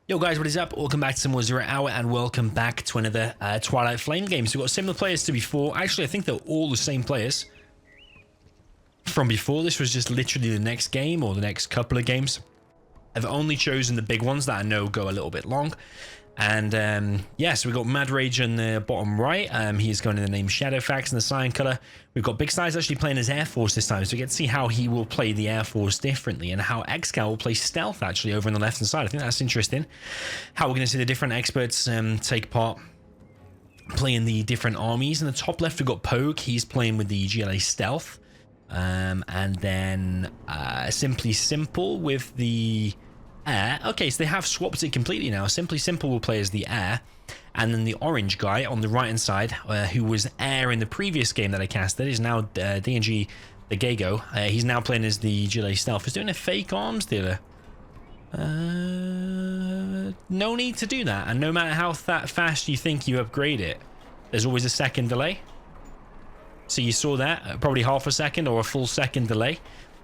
Yo guys, what is up? Welcome back to some more 0 Hour and welcome back to another Twilight Flame game. So we've got similar players to before. Actually, I think they're all the same players from before. This was just literally the next game or the next couple of games. I've only chosen the big ones that I know go a little bit long. And yeah, so we've got Mad Rage on the bottom right. He's going in the name Shadowfax in the cyan color. We've got Big Size actually playing as Air Force this time. So we get to see how he will play the Air Force differently and how Excal will play Stealth actually over on the left hand side. I think that's interesting. How we're going to see the different experts take part playing the different armies. In the top left, we've got Pogue. He's playing with the GLA Stealth. And then SimplySimple with the Air. Okay, so they have swapped it completely now. SimplySimple will play as the Air, and then the orange guy on the right hand side, who was Air in the previous game that I casted, is now DeGeGo. He's now playing as the GLA Stealth. He's doing a fake arms dealer. No need to do that, and no matter how fast you think you upgrade it, there's always a second delay. So you saw that, probably half a second or a full second delay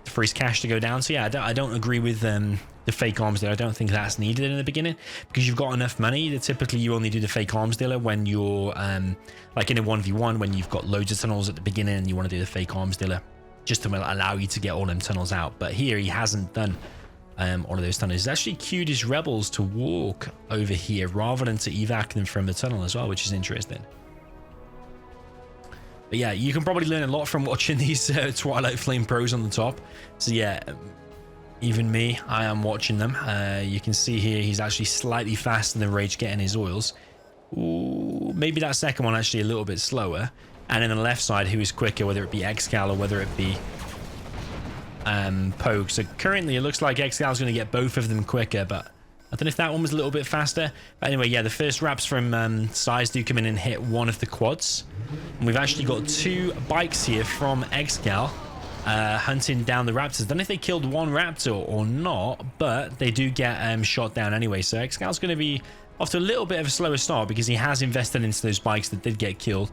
for his cash to go down. So yeah, I don't agree with the fake arms dealer. I don't think that's needed in the beginning because you've got enough money that typically you only do the fake arms dealer when you're like in a 1v1 when you've got loads of tunnels at the beginning and you want to do the fake arms dealer just to allow you to get all them tunnels out. But here he hasn't done all of those tunnels. He's actually queued his rebels to walk over here rather than to evac them from the tunnel as well, which is interesting. But yeah, you can probably learn a lot from watching these Twilight Flame pros on the top. So yeah, even me, I am watching them. You can see here he's actually slightly faster than Rage getting his oils. Ooh, maybe that second one actually a little bit slower. And then on the left side, who is quicker, whether it be Excal or whether it be Pogue. So currently it looks like Excal's going to get both of them quicker, but I don't know if that one was a little bit faster. But anyway, yeah, the first wraps from Size do come in and hit one of the quads. And we've actually got two bikes here from Excal hunting down the raptors. I don't know if they killed one raptor or not, but they do get shot down anyway. So Excal's going to be off to a little bit of a slower start because he has invested into those bikes that did get killed.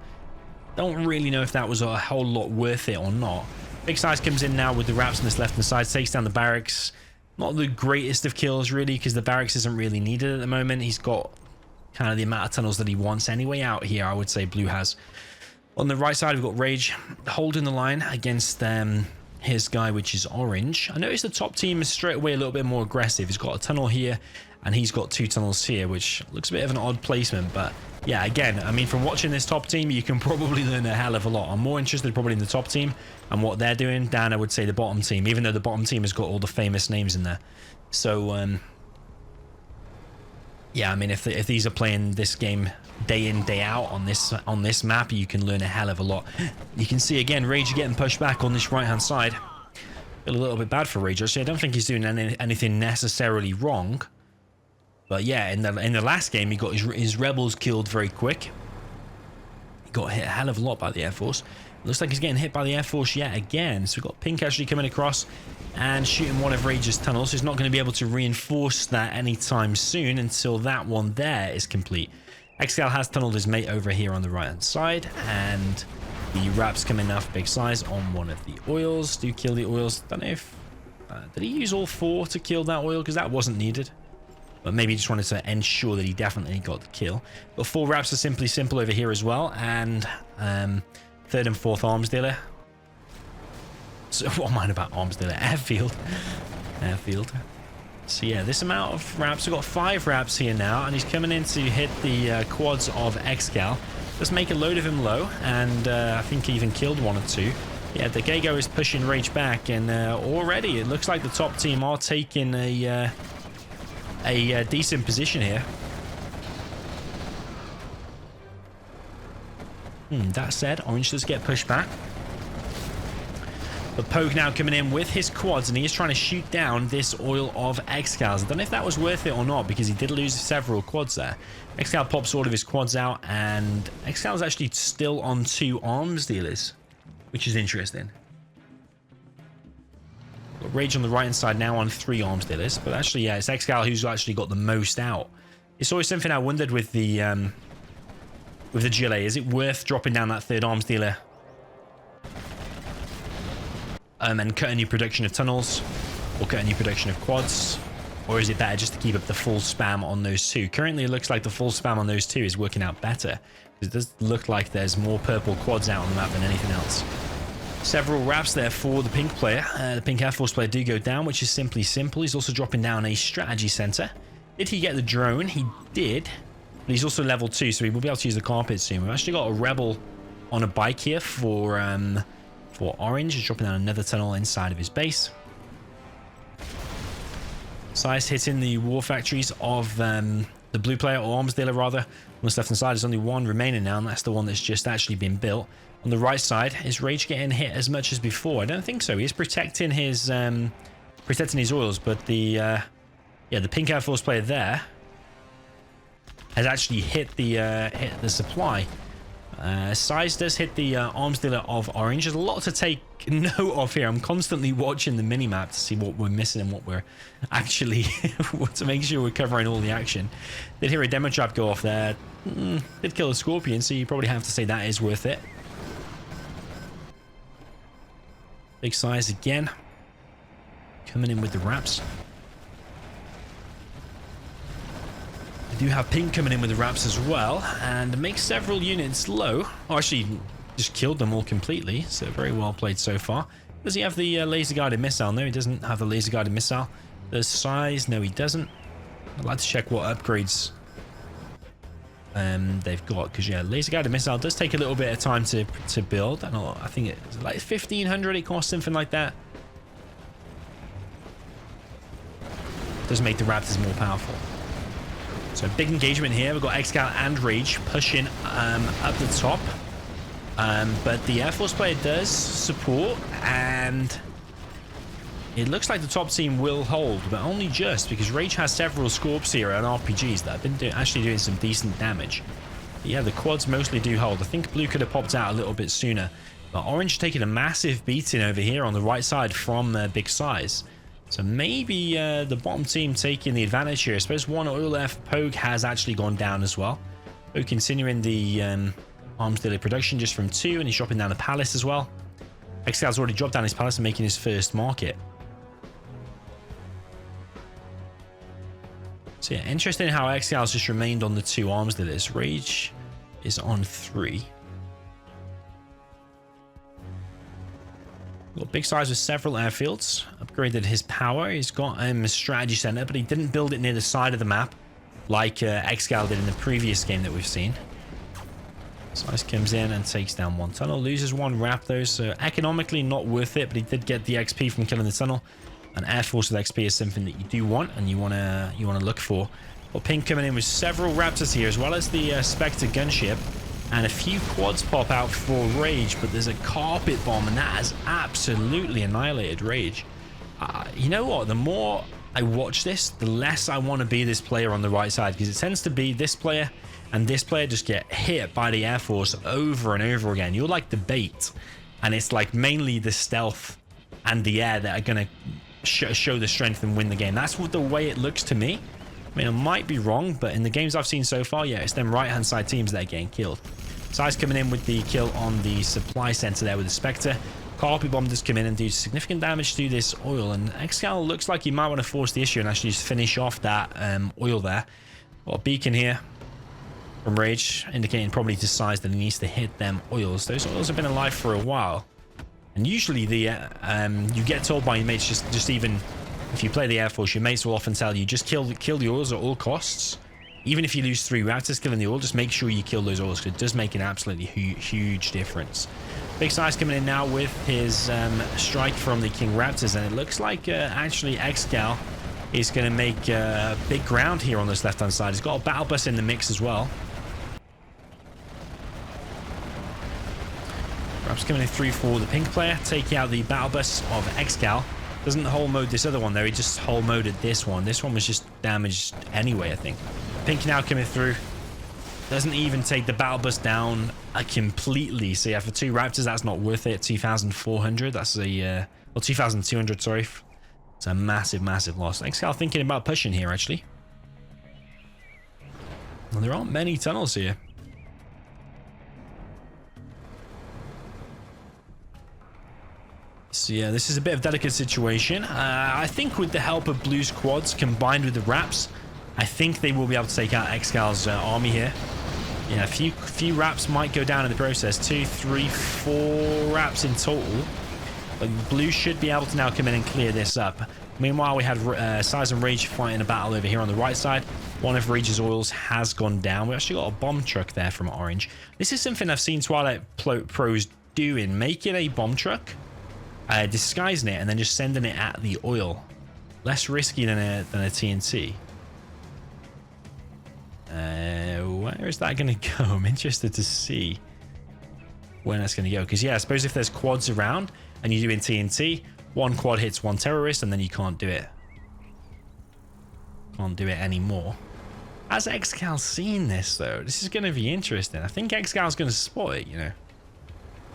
Don't really know if that was a whole lot worth it or not. Big Size comes in now with the raps on this left hand side, takes down the barracks. Not the greatest of kills really because the barracks isn't really needed at the moment. He's got kind of the amount of tunnels that he wants anyway out here, I would say Blue has. On the right side, we've got Rage holding the line against his guy, which is Orange. I noticed the top team is straight away a little bit more aggressive. He's got a tunnel here, and he's got two tunnels here, which looks a bit of an odd placement. But yeah, again, I mean, from watching this top team, you can probably learn a hell of a lot. I'm more interested probably in the top team and what they're doing than I would say the bottom team, even though the bottom team has got all the famous names in there. So, yeah, I mean, if these are playing this game day in, day out on this map, you can learn a hell of a lot. You can see, again, Rage getting pushed back on this right-hand side. Feel a little bit bad for Rage. Actually, I don't think he's doing anything necessarily wrong. But yeah, in the last game, he got his rebels killed very quick. He got hit a hell of a lot by the Air Force. Looks like he's getting hit by the Air Force yet again. So we've got Pink actually coming across and shooting one of Rage's tunnels. He's not going to be able to reinforce that anytime soon until that one there is complete. Excal has tunneled his mate over here on the right-hand side. And the wraps come in now for Big Size on one of the oils. Do kill the oils. Don't know if... did he use all four to kill that oil? Because that wasn't needed. But maybe he just wanted to ensure that he definitely got the kill. But 4 wraps are SimplySimple over here as well. And third and fourth arms dealer. So what am I about arms dealer? Airfield. Airfield. So yeah, this amount of wraps. We've got 5 wraps here now. And he's coming in to hit the quads of Excal. Let's make a load of him low. And I think he even killed 1 or 2. Yeah, the DeGeGo is pushing Rage back. And already it looks like the top team are taking a decent position here. That said, Orange does get pushed back. But Pogue now coming in with his quads, and he is trying to shoot down this oil of Excal's. I don't know if that was worth it or not, because he did lose several quads there. Excal pops all of his quads out, and Excal's actually still on 2 arms dealers, which is interesting. Got Rage on the right hand side now on 3 arms dealers, but actually, yeah, it's Excal who's actually got the most out. It's always something I wondered with the GLA. Is it worth dropping down that 3rd arms dealer and cut a new production of tunnels or cut a new production of quads? Or is it better just to keep up the full spam on those two? Currently, it looks like the full spam on those two is working out better. It does look like there's more purple quads out on the map than anything else. Several wraps there for the pink player. The pink Air Force player do go down, which is SimplySimple. He's also dropping down a strategy center. Did he get the drone? He did. But he's also level 2, so he will be able to use the carpet soon. We've actually got a rebel on a bike here for Orange. He's dropping down another tunnel inside of his base. Size hitting the war factories of the blue player, or arms dealer rather. On the left hand side, there's only one remaining now, and that's the one that's just actually been built. On the right side, is Rage getting hit as much as before? I don't think so. He's protecting his oils, but the pink Air Force player there has actually hit the supply. Size does hit the arms dealer of Orange. There's a lot to take note of here. I'm constantly watching the minimap to see what we're missing and what we're actually to make sure we're covering all the action. Did hear a demo trap go off there. Did kill a Scorpion, so you probably have to say that is worth it. Big Size again, coming in with the wraps. We do have Pink coming in with the wraps as well, and makes several units low. Oh, actually, just killed them all completely, so very well played so far. Does he have the laser guided missile? No, he doesn't have the laser guided missile. The Size? No, he doesn't. I'd like to check what upgrades they've got, because yeah, laser guided missile does take a little bit of time to build. I think it's like 1500 it costs, something like that. Does make the Raptors more powerful. So big engagement here. We've got Excal and Rage pushing up the top, but the Air Force player does support, and it looks like the top team will hold, but only just, because Rage has several Scorps here and RPGs that have been actually doing some decent damage. But yeah, the quads mostly do hold. I think Blue could have popped out a little bit sooner, but Orange taking a massive beating over here on the right side from Big Size. So maybe the bottom team taking the advantage here. I suppose one oil left. Pogue has actually gone down as well. Pogue continuing the arms daily production just from 2, and he's dropping down the Palace as well. Excal's already dropped down his Palace and making his first market. So yeah, interesting how Excal's just remained on the 2 arms dealers. Rage is on 3. Got Big Size with several airfields. Upgraded his power. He's got a strategy center, but he didn't build it near the side of the map like Excal did in the previous game that we've seen. Size comes in and takes down one tunnel. Loses one wrap though, so economically not worth it, but he did get the XP from killing the tunnel. And Air Force with XP is something that you do want and you wanna look for. Well, Pink coming in with several Raptors here, as well as the Spectre gunship. And a few quads pop out for Rage, but there's a carpet bomb, and that has absolutely annihilated Rage. You know what? The more I watch this, the less I want to be this player on the right side, because it tends to be this player and this player just get hit by the Air Force over and over again. You're like the bait, and it's like mainly the stealth and the air that are going to show the strength and win the game. That's what the way it looks to me. I mean, I might be wrong, but in the games I've seen so far, yeah, it's them right-hand side teams that are getting killed. Size coming in with the kill on the supply center there with the Spectre. Carpet bomb does come in and do significant damage to this oil, and Excal looks like he might want to force the issue and actually just finish off that oil there. Got a beacon here from Rage, indicating probably to Size that he needs to hit them oils. Those oils have been alive for a while, and usually the you get told by your mates, just even if you play the Air Force, your mates will often tell you just kill the oils at all costs. Even if you lose 3 Raptors killing the oil, just make sure you kill those oils, because it does make an absolutely huge difference. Big Size coming in now with his strike from the King Raptors, and it looks like actually Excal is going to make big ground here on this left-hand side. He's got a battle bus in the mix as well. Raps coming in through for the pink player, taking out the battle bus of Excal. Doesn't whole mode this other one though, he just whole moded this one. This one was just damaged anyway, I think. Pink now coming through. Doesn't even take the battle bus down completely. So yeah, for 2 Raptors, that's not worth it. 2,400. That's a well, 2,200. Sorry, it's a massive loss. Excal thinking about pushing here actually. Well, there aren't many tunnels here. So yeah, this is a bit of a delicate situation. I think with the help of Blue's quads combined with the Raps, I think they will be able to take out Excal's army here. Yeah, a few Raps might go down in the process. 2, 3, 4 Raps in total. But Blue should be able to now come in and clear this up. Meanwhile, we had Size and Rage fighting a battle over here on the right side. One of Rage's oils has gone down. We actually got a bomb truck there from Orange. This is something I've seen Twilight Pros doing. Making a bomb truck, disguising it, and then just sending it at the oil. Less risky than a TNT. Where is that going to go? I'm interested to see where that's going to go. Because, yeah, I suppose if there's quads around and you're doing TNT, one quad hits one terrorist and then you can't do it. Can't do it anymore. Has Excal seen this, though? This is going to be interesting. I think Excal's going to spot it, you know.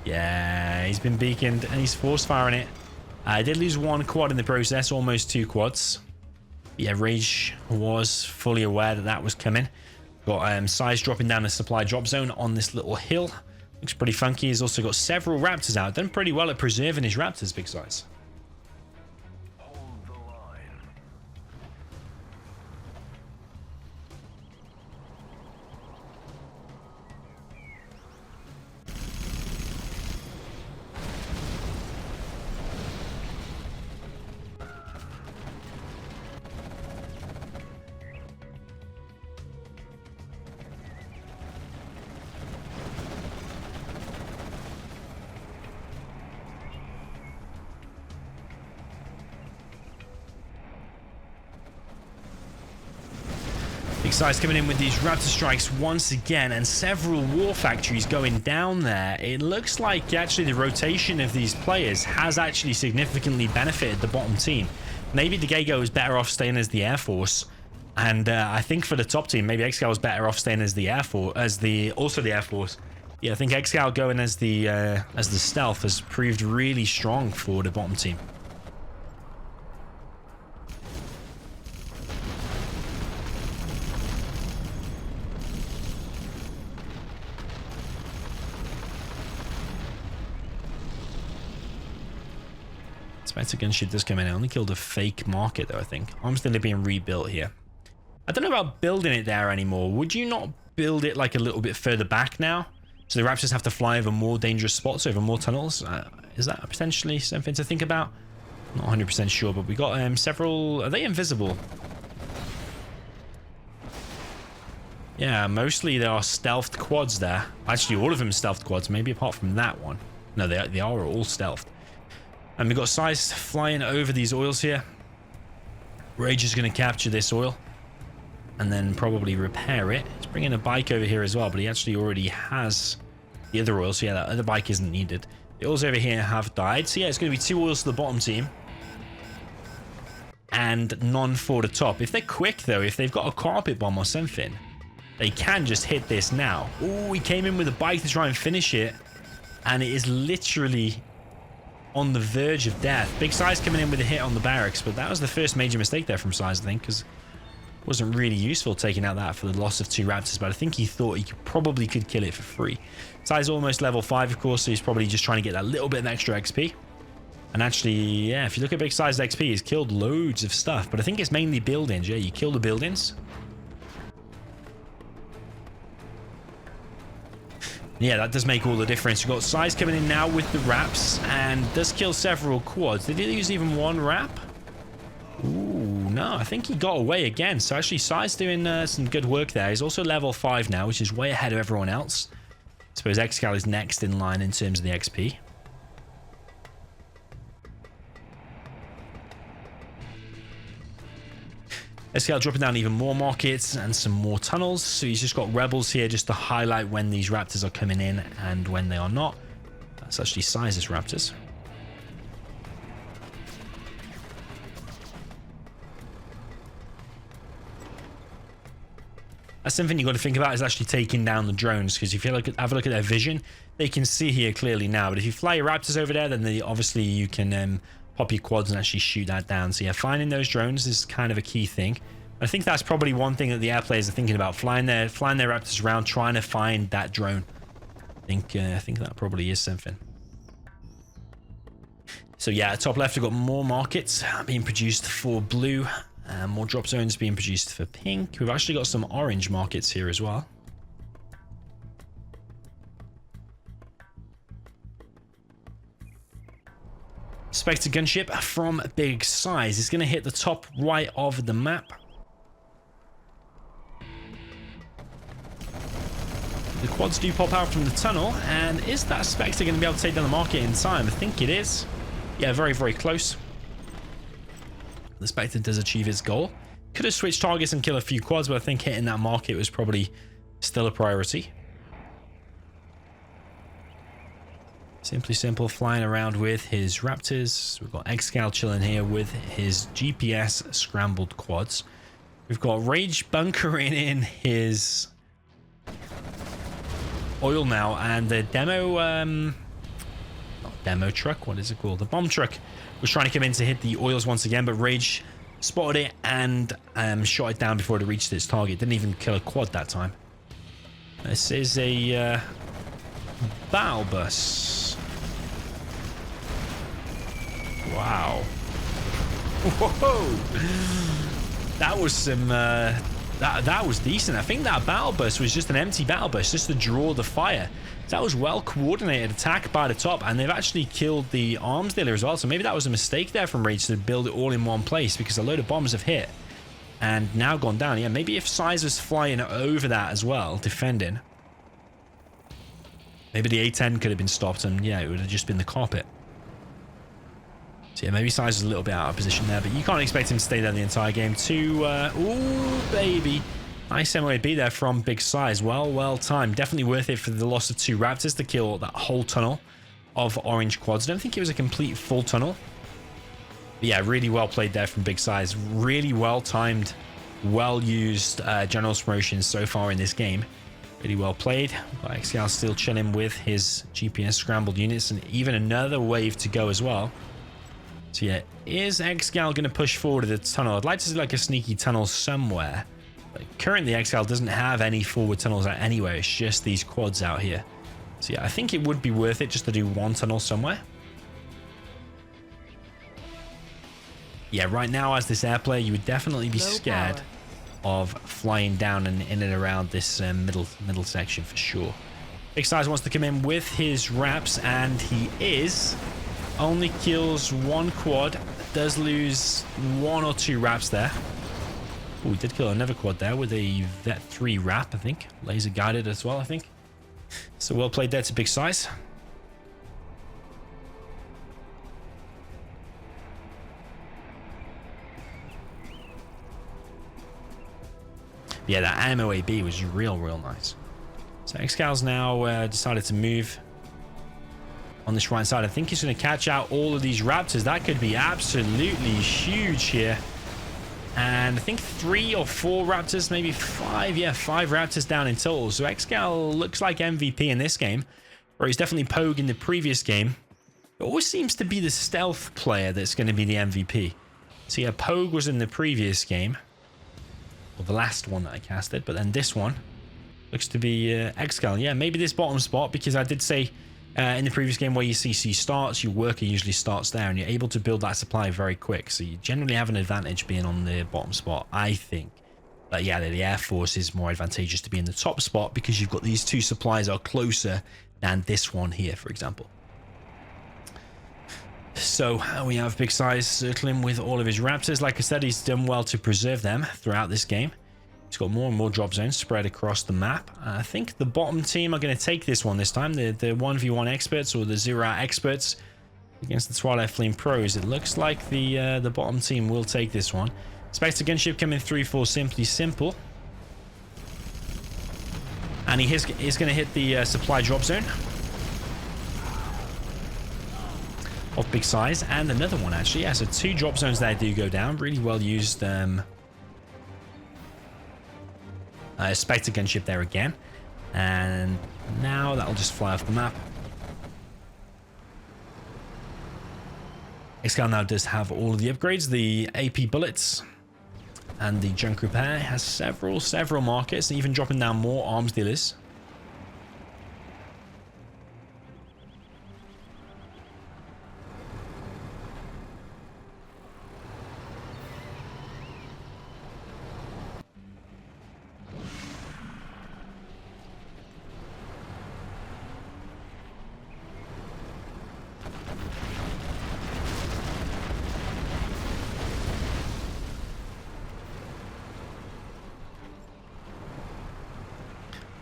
Yeah, he's been beaconed and he's force firing it. I did lose one quad in the process, almost 2 quads. Yeah, Rage was fully aware that that was coming. Got Size dropping down the supply drop zone on this little hill. Looks pretty funky. He's also got several Raptors out. Done pretty well at preserving his Raptors, Big Size. Big Size coming in with these Raptor strikes once again, and several war factories going down there. It looks like actually the rotation of these players has actually significantly benefited the bottom team. Maybe DeGeGo is better off staying as the Air Force, and I think for the top team, maybe Excal is better off staying as the Air Force, also the Air Force. Yeah, I think Excal going as the stealth has proved really strong for the bottom team. Better gunship does come in. I only killed a fake market though, I think. Arm's still being rebuilt here. I don't know about building it there anymore. Would you not build it like a little bit further back now? So the Raptors have to fly over more dangerous spots, over more tunnels? Is that potentially something to think about? Not 100% sure, but we got several... Are they invisible? Yeah, mostly there are stealthed quads there. Actually, all of them stealthed quads, maybe apart from that one. No, they are all stealthed. And we've got Size flying over these oils here. Rage is going to capture this oil and then probably repair it. He's bringing a bike over here as well, but he actually already has the other oil. So yeah, that other bike isn't needed. The oils over here have died. So yeah, it's going to be 2 oils to the bottom team and none for the top. If they're quick though, if they've got a carpet bomb or something, they can just hit this now. Oh, he came in with a bike to try and finish it, and it is literally on the verge of death. Big Size coming in with a hit on the barracks, but that was the first major mistake there from Size, I think, because it wasn't really useful taking out that for the loss of 2 Raptors, but I think he thought he probably could kill it for free. Size almost level 5, of course, so he's probably just trying to get that little bit of extra XP. And actually, yeah, if you look at Big Size's XP, he's killed loads of stuff, but I think it's mainly buildings. Yeah, you kill the buildings. Yeah, that does make all the difference. You've got Size coming in now with the Raps and does kill several quads. Did he use even 1 Rap? Ooh, no, I think he got away again. So actually, Size doing some good work there. He's also level 5 now, which is way ahead of everyone else. I suppose Excal is next in line in terms of the XP. Excal dropping down even more markets and some more tunnels. So he's just got rebels here just to highlight when these Raptors are coming in and when they are not. That's actually Size's Raptors. That's something you've got to think about, is actually taking down the drones, because if you have a look at their vision, they can see here clearly now. But if you fly your Raptors over there, then obviously you can pop your quads and actually shoot that down. So yeah, finding those drones is kind of a key thing. I think that's probably one thing that the air players are thinking about, flying their Raptors around, trying to find that drone. I think that probably is something. So yeah, top left, we've got more markets being produced for blue, and more drop zones being produced for pink. We've actually got some orange markets here as well. Spectre gunship from Big Size is going to hit the top right of the map. The quads do pop out from the tunnel, and is that Spectre going to be able to take down the market in time? I think it is. Yeah, very, very close. The Spectre does achieve its goal. Could have switched targets and killed a few quads, but I think hitting that market was probably still a priority. SimplySimple flying around with his Raptors. We've got Excal chilling here with his GPS scrambled quads. We've got Rage bunkering in his oil now, and the demo demo truck, what is it called? The bomb truck was trying to come in to hit the oils once again, but Rage spotted it and shot it down before it reached its target. Didn't even kill a quad that time. This is a battle bus. Wow. Whoa. That was some that was decent. I think that battle bus was just an empty battle bus just to draw the fire. That was well coordinated attack by the top, and they've actually killed the arms dealer as well. So maybe that was a mistake there from Rage to build it all in one place, because a load of bombs have hit and now gone down. Yeah, maybe if Size was flying over that as well, defending, maybe the A10 could have been stopped, and yeah, it would have just been the carpet. So yeah, maybe Size is a little bit out of position there, but you can't expect him to stay there the entire game. Ooh, baby. Nice MOAB there from Big Size. Well timed. Definitely worth it for the loss of 2 Raptors to kill that whole tunnel of orange quads. I don't think it was a complete full tunnel. But yeah, really well played there from Big Size. Really well timed, well used general promotions so far in this game. Really well played. Excal still chilling with his GPS scrambled units, and even another wave to go as well. So yeah, is Excal going to push forward to the tunnel? I'd like to see like a sneaky tunnel somewhere. But currently, Excal doesn't have any forward tunnels out anywhere. It's just these quads out here. So yeah, I think it would be worth it just to do one tunnel somewhere. Yeah, right now as this air player, you would definitely be scared of flying down and in and around this middle section for sure. Big Size wants to come in with his Raps, and he is. Only kills 1 quad, does lose 1 or 2 Raps there. Oh, we did kill another quad there with a Vet 3 Rap, I think. Laser guided as well, I think. So well played there to Big Size. Yeah, that MOAB was real nice. So Excal's now decided to move on this right side. I think he's going to catch out all of these Raptors. That could be absolutely huge here. And I think 3 or 4 Raptors, maybe 5. Yeah, 5 Raptors down in total. So Excal looks like MVP in this game, or he's definitely Pogue in the previous game. It always seems to be the stealth player that's going to be the MVP. So yeah, Pogue was in the previous game, or the last one that I casted, but then this one looks to be Excal. Yeah, maybe this bottom spot, because I did say in the previous game where your CC starts, your worker usually starts there, and you're able to build that supply very quick. So you generally have an advantage being on the bottom spot, I think. But yeah, the Air Force is more advantageous to be in the top spot, because you've got these 2 supplies are closer than this one here, for example. So we have Big Size circling with all of his Raptors. Like I said, he's done well to preserve them throughout this game. He's got more and more drop zones spread across the map. I think the bottom team are going to take this one this time. The 1v1 experts, or the 0-out experts against the Twilight Flame pros. It looks like the bottom team will take this one. Spectre gunship coming through for SimplySimple. And he is going to hit the supply drop zone of Big Size, and another one actually. Yeah, so 2 drop zones there do go down. Really well used Spectre gunship there again, and now that'll just fly off the map. Excal now does have all of the upgrades, the AP bullets and the junk repair. Has several markets, and even dropping down more arms dealers.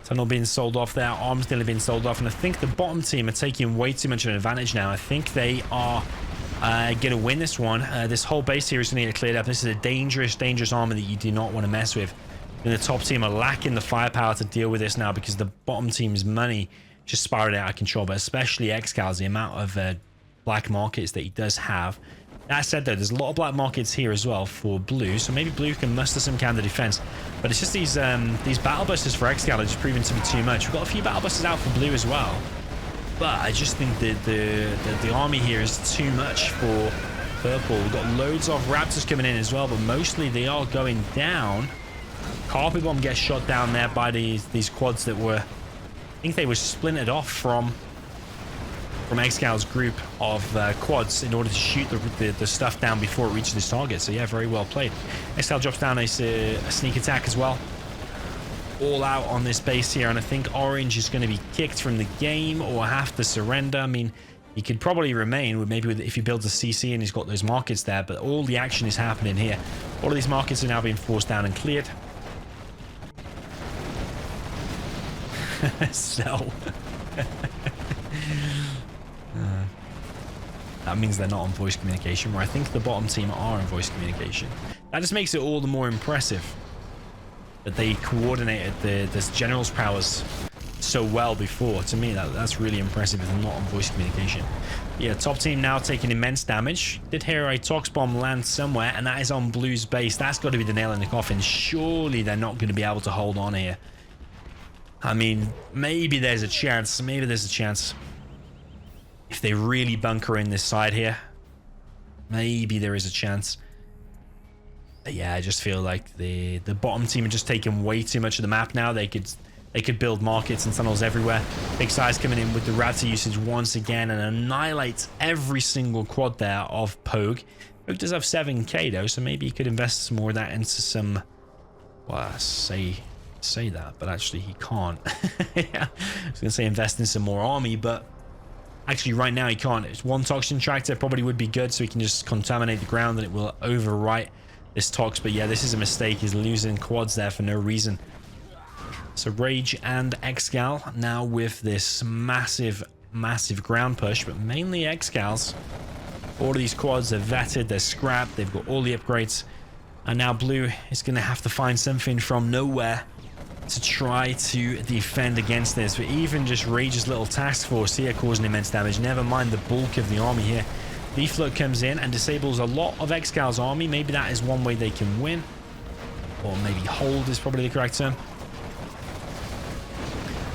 Tunnel being sold off there. Arms nearly being sold off. And I think the bottom team are taking way too much of an advantage now. I think they are going to win this one. This whole base here is going to get cleared up. This is a dangerous, dangerous army that you do not want to mess with. And the top team are lacking the firepower to deal with this now because the bottom team's money just spiraled out of control. But especially Excal's, the amount of black markets that he does have. That said, though, there's a lot of black markets here as well for blue, so maybe blue can muster some kind of defense. But it's just these battle busters for Excal are just proving to be too much. We've got a few battle busters out for blue as well, but I just think the army here is too much for purple. We've got loads of raptors coming in as well, but mostly they are going down. Carpet bomb gets shot down there by these quads that were, I think they were splintered off from Excal's group of quads in order to shoot the stuff down before it reaches its target. So yeah, very well played. Excal drops down a sneak attack as well. All out on this base here, and I think orange is going to be kicked from the game or have to surrender. I mean, he could probably remain if he builds a CC and he's got those markets there, but all the action is happening here. All of these markets are now being forced down and cleared. Sell. That means they're not on voice communication, where I think the bottom team are on voice communication. That just makes it all the more impressive that they coordinated this general's powers so well before. To me, that's really impressive if they're not on voice communication. Yeah, top team now taking immense damage. Did hear a Tox bomb land somewhere, and that is on blue's base. That's got to be the nail in the coffin. Surely they're not going to be able to hold on here. I mean, maybe there's a chance. Maybe there's a chance. If they really bunker in this side here, maybe there is a chance. But yeah, I just feel like the bottom team are just taking way too much of the map now. They could build markets and tunnels everywhere. Big size coming in with the raptor usage once again and annihilates every single quad there of Pogue. Pogue does have 7k though, so maybe he could invest some more of that into some, well, say that, but actually he can't. Yeah, I was gonna say invest in some more army, but actually, right now he can't. It's one toxin tractor probably would be good, so he can just contaminate the ground and it will overwrite this tox. But yeah, this is a mistake. He's losing quads there for no reason. So Rage and Excal now with this massive, massive ground push, but mainly Excal's. All of these quads are vetted, they're scrapped, they've got all the upgrades. And now blue is going to have to find something from nowhere to try to defend against this. But even just Rage's little task force here causing immense damage, never mind the bulk of the army here. Defloat comes in and disables a lot of Excal's army. Maybe that is one way they can win, or maybe hold is probably the correct term.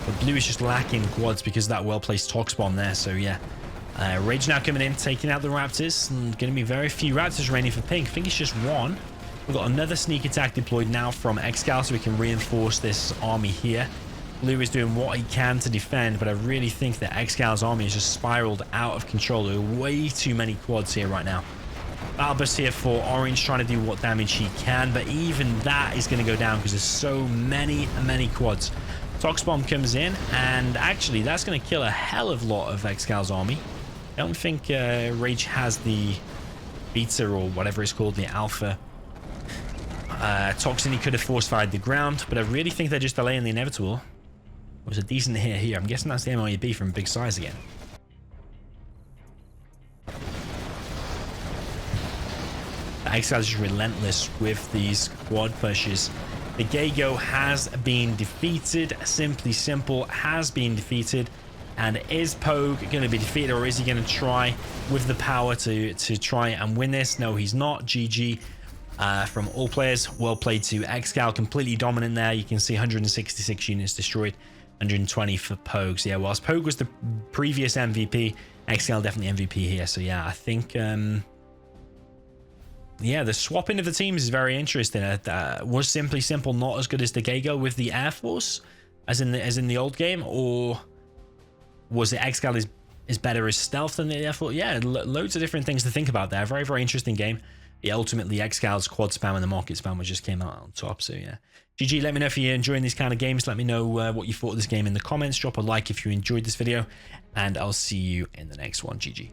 But blue is just lacking quads because of that well-placed Tox bomb there. So yeah, Rage now coming in, taking out the raptors, and going to be very few raptors remaining for pink. I think it's just one. We've got another sneak attack deployed now from Excal, so we can reinforce this army here. Blue is doing what he can to defend, but I really think that Excal's army has just spiraled out of control. There are way too many quads here right now. Battle bus here for orange, trying to do what damage he can, but even that is going to go down because there's so many quads. Tox bomb comes in, and actually that's going to kill a hell of a lot of Excal's army. I don't think Rage has the beta or whatever it's called, the alpha toxin. He could have force fired the ground, but I really think they're just delaying the inevitable. It was a decent hit here. I'm guessing that's the MLB from big size again. Excal is just relentless with these quad pushes. DeGeGo has been defeated. SimplySimple has been defeated. And is Pogue going to be defeated, or is he going to try with the power to try and win this? No, he's not. GG from all players. Well played to Excal. Completely dominant there. You can see 166 units destroyed. 120 for Pogue. So yeah, whilst Pogue was the previous MVP, Excal definitely MVP here. So yeah, I think yeah, the swapping of the teams is very interesting. Was SimplySimple not as good as DeGeGo with the Air Force as in the old game, or was it Excal is better as stealth than the Air Force? Yeah, loads of different things to think about there. Very, very interesting game. Yeah, ultimately Excal's quad spam and the market spam which just came out on top. So yeah, GG. Let me know if you're enjoying these kind of games. Let me know what you thought of this game in the comments. Drop a like if you enjoyed this video, and I'll see you in the next one. GG.